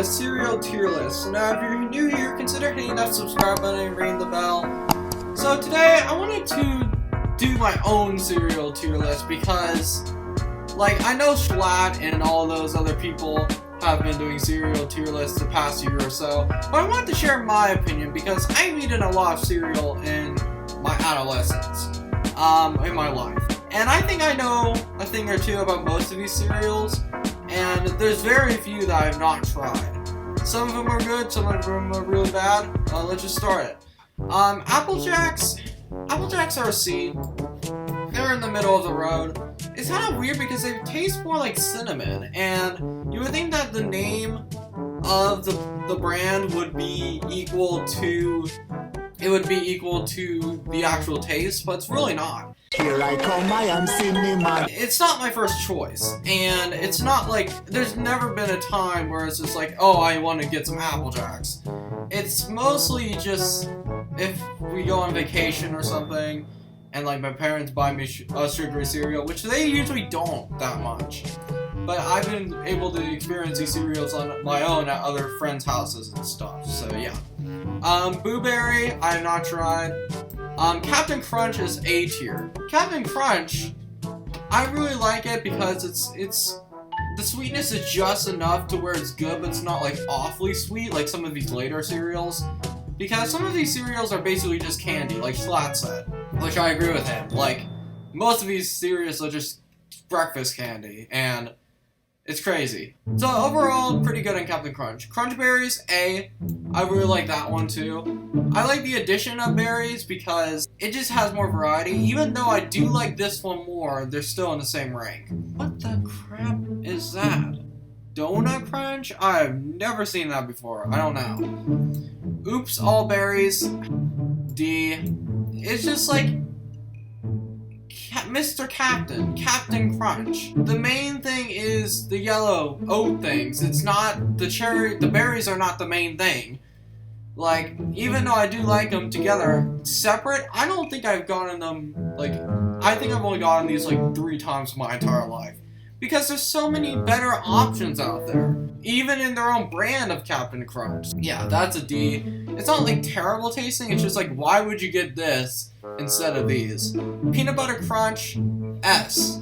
a cereal tier list. Now, if you're new here, consider hitting that subscribe button and ring the bell. So today, I wanted to do my own cereal tier list because, like, I know Schlatt and all those other people have been doing cereal tier lists the past year or so, but I wanted to share my opinion because I've eaten a lot of cereal in my adolescence, in my life. And I think I know a thing or two about most of these cereals, and there's very few that I've not tried. Some of them are good, some of them are really bad. Let's just start it. Applejacks are a C. They're in the middle of the road. It's kind of weird because they taste more like cinnamon, and you would think that the name of the brand would be equal to the actual taste, but it's really not. Here I come, I am cinema. It's not my first choice, and it's not like, there's never been a time where it's just like, oh, I want to get some Applejacks. It's mostly just if we go on vacation or something, and like my parents buy me a sugary cereal, which they usually don't that much. But I've been able to experience these cereals on my own at other friends' houses and stuff, so yeah. Blueberry, I have not tried. Captain Crunch is A tier. Captain Crunch, I really like it because it's the sweetness is just enough to where it's good, but it's not like awfully sweet like some of these later cereals. Because some of these cereals are basically just candy, like Schlatt said, which I agree with him. Like, most of these cereals are just breakfast candy, and it's crazy. So overall, pretty good on Captain Crunch. Crunch Berries, A. I really like that one too. I like the addition of berries because it just has more variety. Even though I do like this one more, they're still in the same rank. What the crap is that? Donut Crunch? I've never seen that before. I don't know. Oops, all berries. D. It's just like Mr. Captain Crunch. The main thing is the yellow oat things. It's not the berries are not the main thing. Like, even though I do like them together, separate, I don't think I've gotten them, like, I think I've only gotten these like 3 times in my entire life. Because there's so many better options out there. Even in their own brand of Captain Crunch. Yeah, that's a D. It's not like terrible tasting, it's just like, why would you get this instead of these? Peanut Butter Crunch, S.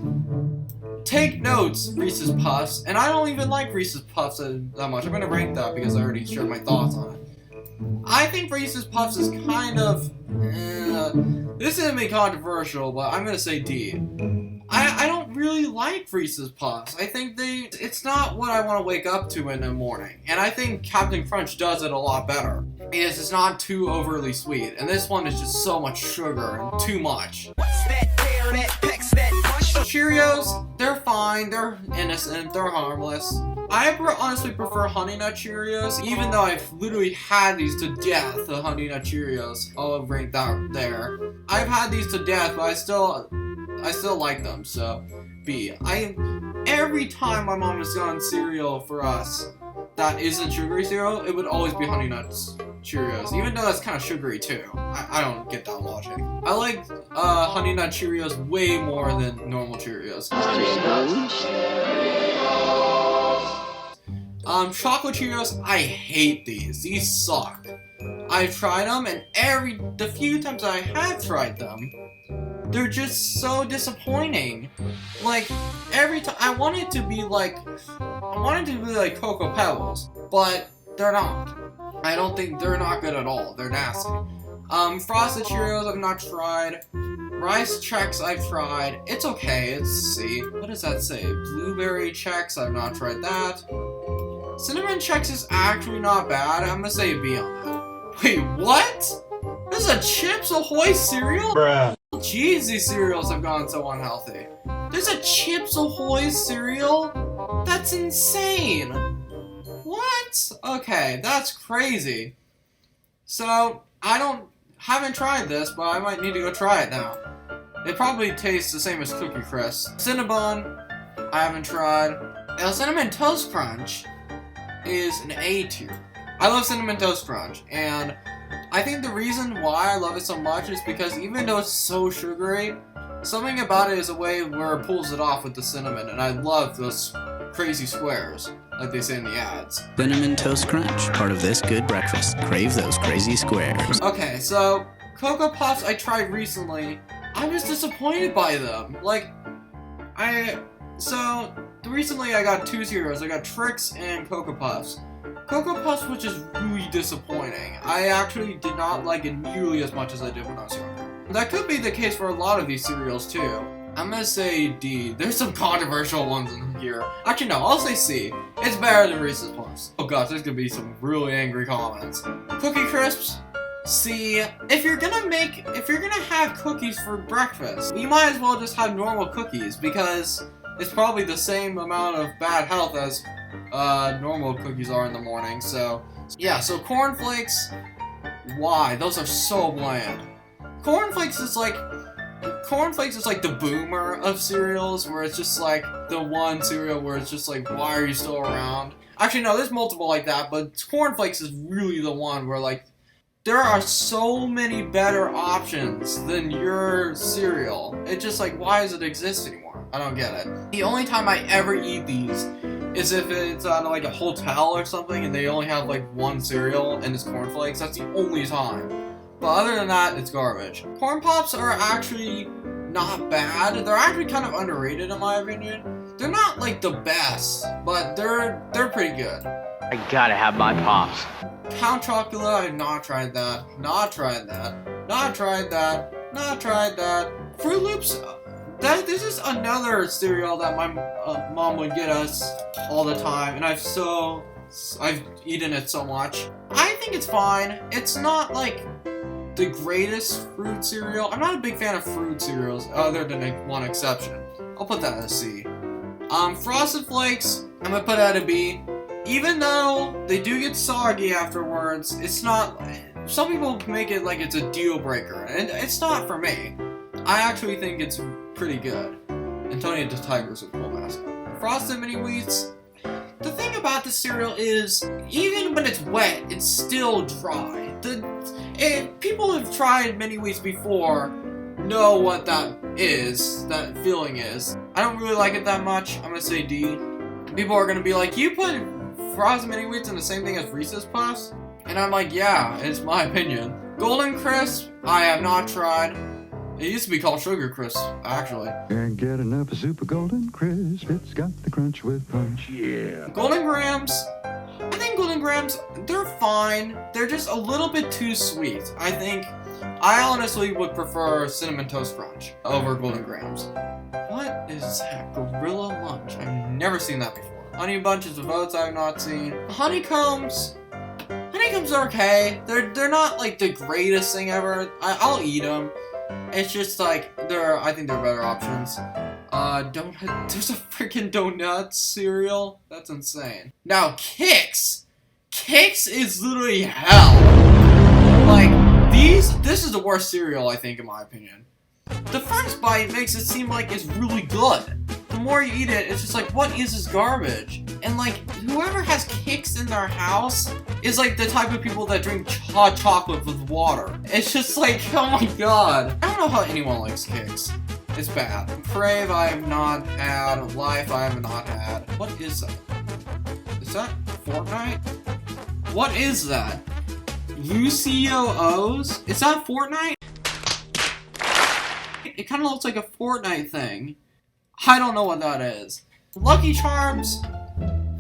Take notes, Reese's Puffs, and I don't even like Reese's Puffs that much. I'm gonna rank that because I already shared my thoughts on it. I think Reese's Puffs is kind of, this isn't be controversial, but I'm gonna say D. I don't really like Reese's Puffs. I think it's not what I want to wake up to in the morning. And I think Captain Crunch does it a lot better. Because it's not too overly sweet. And this one is just so much sugar and too much. Cheerios, they're fine, they're innocent, they're harmless. I honestly prefer Honey Nut Cheerios, even though I've literally had these to death, the Honey Nut Cheerios. I'll rank that there. I've had these to death, but I still like them, so B. Every time my mom has gotten cereal for us that isn't sugary cereal, it would always be Honey Nuts Cheerios, even though that's kind of sugary too. I don't get that logic. I like Honey Nut Cheerios way more than normal Cheerios. Chocolate Cheerios, I hate these. These suck. I've tried them, and the few times I have tried them, they're just so disappointing. Like, every time, I want it to be like Coco Pebbles, but they're not. I don't think they're not good at all. They're nasty. Frosted Cheerios I've not tried. Rice Chex I've tried. It's okay, it's C. What does that say? Blueberry Chex, I've not tried that. Cinnamon Chex is actually not bad. I'm gonna say B on that. Wait, what? This is a Chips Ahoy cereal? Bruh. Jeez, these cereals have gone so unhealthy. There's a Chips Ahoy cereal? That's insane. What? Okay, that's crazy. So, haven't tried this, but I might need to go try it now. It probably tastes the same as Cookie Crisp. Cinnabon, I haven't tried. Now, Cinnamon Toast Crunch is an A tier. I love Cinnamon Toast Crunch, and I think the reason why I love it so much is because even though it's so sugary, something about it is a way where it pulls it off with the cinnamon, and I love those crazy squares, like they say in the ads. Cinnamon Toast Crunch, part of this good breakfast. Crave those crazy squares. Okay, so Coco Pops I tried recently. I was disappointed by them. Recently I got 2 cereals. I got Trixx and Coco Puffs. Coco Puffs was just really disappointing. I actually did not like it nearly as much as I did when I was younger. That could be the case for a lot of these cereals too. I'm gonna say D. There's some controversial ones in here. Actually no, I'll say C. It's better than Reese's Puffs. Oh gosh, there's gonna be some really angry comments. Cookie Crisps, C. If you're gonna have cookies for breakfast, you might as well just have normal cookies because it's probably the same amount of bad health as normal cookies are in the morning. So yeah, so Corn Flakes, why? Those are so bland. Corn Flakes is like the boomer of cereals, where it's just like the one cereal where it's just like, why are you still around? Actually no, there's multiple like that, but Corn Flakes is really the one where like there are so many better options than your cereal. It's just like, why does it exist anymore? I don't get it. The only time I ever eat these is if it's at like a hotel or something and they only have like one cereal and it's Corn Flakes. That's the only time. But other than that, it's garbage. Corn Pops are actually not bad. They're actually kind of underrated in my opinion. They're not like the best, but they're pretty good. I gotta have my Pops. Count Chocolate, I have not tried that. Not tried that. Not tried that. Not tried that. Fruit Loops, this is another cereal that my mom would get us all the time, and I've eaten it so much. I think it's fine. It's not like the greatest fruit cereal. I'm not a big fan of fruit cereals, other than one exception. I'll put that as a C. Frosted Flakes, I'm gonna put that at a B. Even though they do get soggy afterwards, it's not. Some people make it like it's a deal breaker, and it's not for me. I actually think it's pretty good. And Tony the Tiger's a cool mascot. Frosted Mini Wheats. The thing about the cereal is, even when it's wet, it's still dry. People have tried Mini Wheats before, know what that feeling is. I don't really like it that much. I'm gonna say D. People are gonna be like, you put Frosted Mini Wheats in the same thing as Reese's Puffs? And I'm like, yeah, it's my opinion. Golden Crisp, I have not tried. It used to be called Sugar Crisp, actually. Can't get enough of Super Golden Crisp. It's got the crunch with punch. Yeah. Golden Grams. I think Golden Grams, they're fine. They're just a little bit too sweet. I honestly would prefer Cinnamon Toast Crunch over Golden Grams. What is that? Gorilla Lunch. I've never seen that before. Honey Bunches of Oats I've not seen. Honeycombs are okay. They're not like the greatest thing ever. I'll eat them. It's just like I think they're better options. There's a freaking donut cereal. That's insane. Now Kix is literally hell. Like this is the worst cereal I think in my opinion. The first bite makes it seem like it's really good. The more you eat it, it's just like, what is this garbage? And like, whoever has Kix in their house is like the type of people that drink hot chocolate with water. It's just like, oh my god. I don't know how anyone likes Kix. It's bad. Crave I have not had. Life I have not had. What is that? Is that Fortnite? What is that? Lucio O's? Is that Fortnite? It kind of looks like a Fortnite thing. I don't know what that is. Lucky Charms.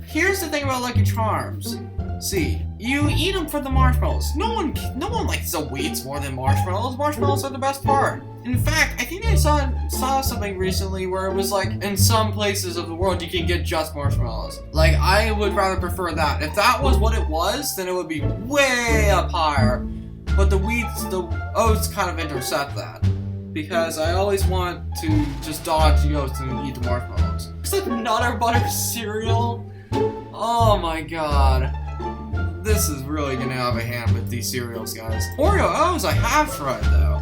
Here's the thing about Lucky Charms. See, you eat them for the marshmallows. No one likes the wheats more than marshmallows. Marshmallows are the best part. In fact, I think I saw something recently where it was like, in some places of the world, you can get just marshmallows. Like, I would rather prefer that. If that was what it was, then it would be way up higher. But the oats kind of intercept that. Because I always want to just dodge the oats and eat the marshmallows. Except Nutter Butter cereal. Oh my god. This is really gonna have a hand with these cereals, guys. Oreo O's I have tried though.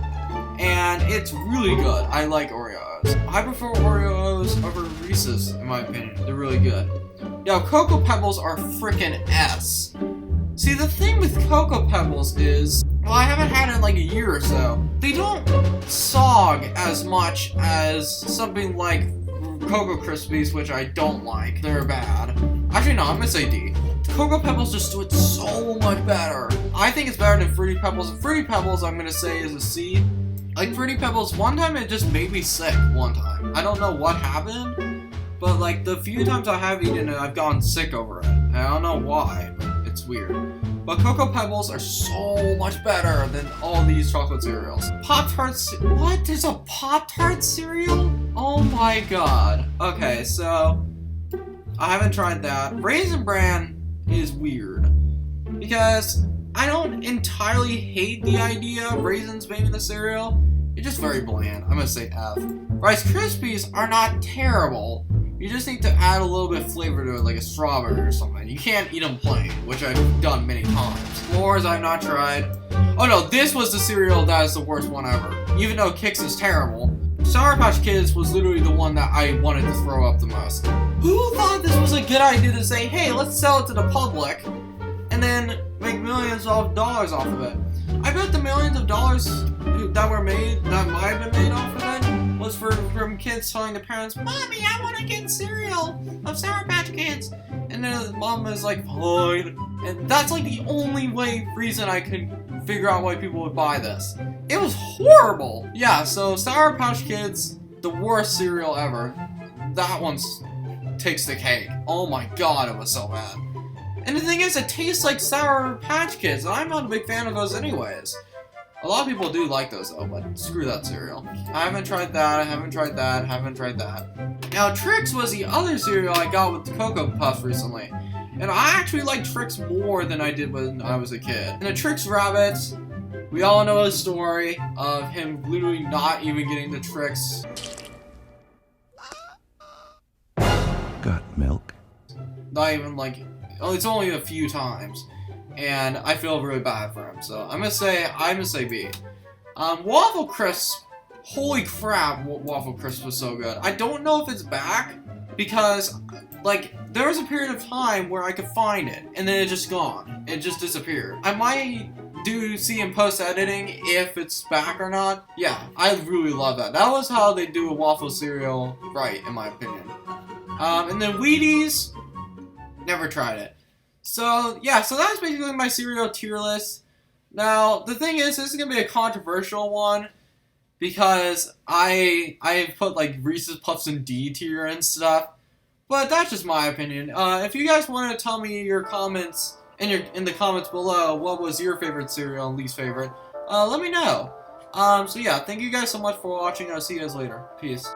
And it's really good. I like Oreo O's. I prefer Oreo O's over Reese's, in my opinion. They're really good. Yo, Coco Pebbles are frickin' S. See, the thing with Coco Pebbles is, well, I haven't had it in like a year or so. They don't sog as much as something like Coco Krispies, which I don't like. They're bad. Actually, no, I'm gonna say D. Coco Pebbles just do it so much better. I think it's better than Fruity Pebbles. Fruity Pebbles, I'm gonna say, is a C. Like, Fruity Pebbles, one time it just made me sick one time. I don't know what happened, but like the few times I have eaten it, I've gotten sick over it. And I don't know why, but it's weird. But Coco Pebbles are so much better than all these chocolate cereals. Pop-Tarts, what? There's a Pop-Tart cereal? Oh my god. Okay, so I haven't tried that. Raisin Bran is weird because I don't entirely hate the idea of raisins made in the cereal. It's just very bland. I'm gonna say F. Rice Krispies are not terrible. You just need to add a little bit of flavor to it, like a strawberry or something. You can't eat them plain, which I've done many times. S'mores I've not tried. Oh no, this was the cereal that is the worst one ever. Even though Kix is terrible. Sour Patch Kids was literally the one that I wanted to throw up the most. Who thought this was a good idea to say, hey, let's sell it to the public, and then make millions of dollars off of it? I bet the millions of dollars that were made, that might have been made off of it, was from kids telling their parents, Mommy, I want to get cereal of Sour Patch Kids. And then the mom is like, fine. And that's like the only reason I could figure out why people would buy this. It was horrible. Yeah, so Sour Patch Kids, the worst cereal ever. That one takes the cake. Oh my god, it was so bad. And the thing is, it tastes like Sour Patch Kids, and I'm not a big fan of those anyways. A lot of people do like those though, but screw that cereal. I haven't tried that, I haven't tried that, haven't tried that. Now, Trixx was the other cereal I got with the Coco Puffs recently. And I actually like Trixx more than I did when I was a kid. And the Trixx rabbits, we all know the story of him literally not even getting the Trixx. Got milk? Not even like, it's only a few times. And I feel really bad for him, so I'm gonna say B. Waffle Crisp, holy crap, Waffle Crisp was so good. I don't know if it's back, because, like, there was a period of time where I could find it, and then it just gone. It just disappeared. I might see in post-editing if it's back or not. Yeah, I really love that. That was how they do a waffle cereal right, in my opinion. And then Wheaties, never tried it. So, yeah, so that's basically my cereal tier list. Now, the thing is, this is going to be a controversial one, because I put, like, Reese's Puffs in D tier and stuff, but that's just my opinion. If you guys want to tell me your comments, in the comments below, what was your favorite cereal and least favorite, let me know. So yeah, thank you guys so much for watching, I'll see you guys later. Peace.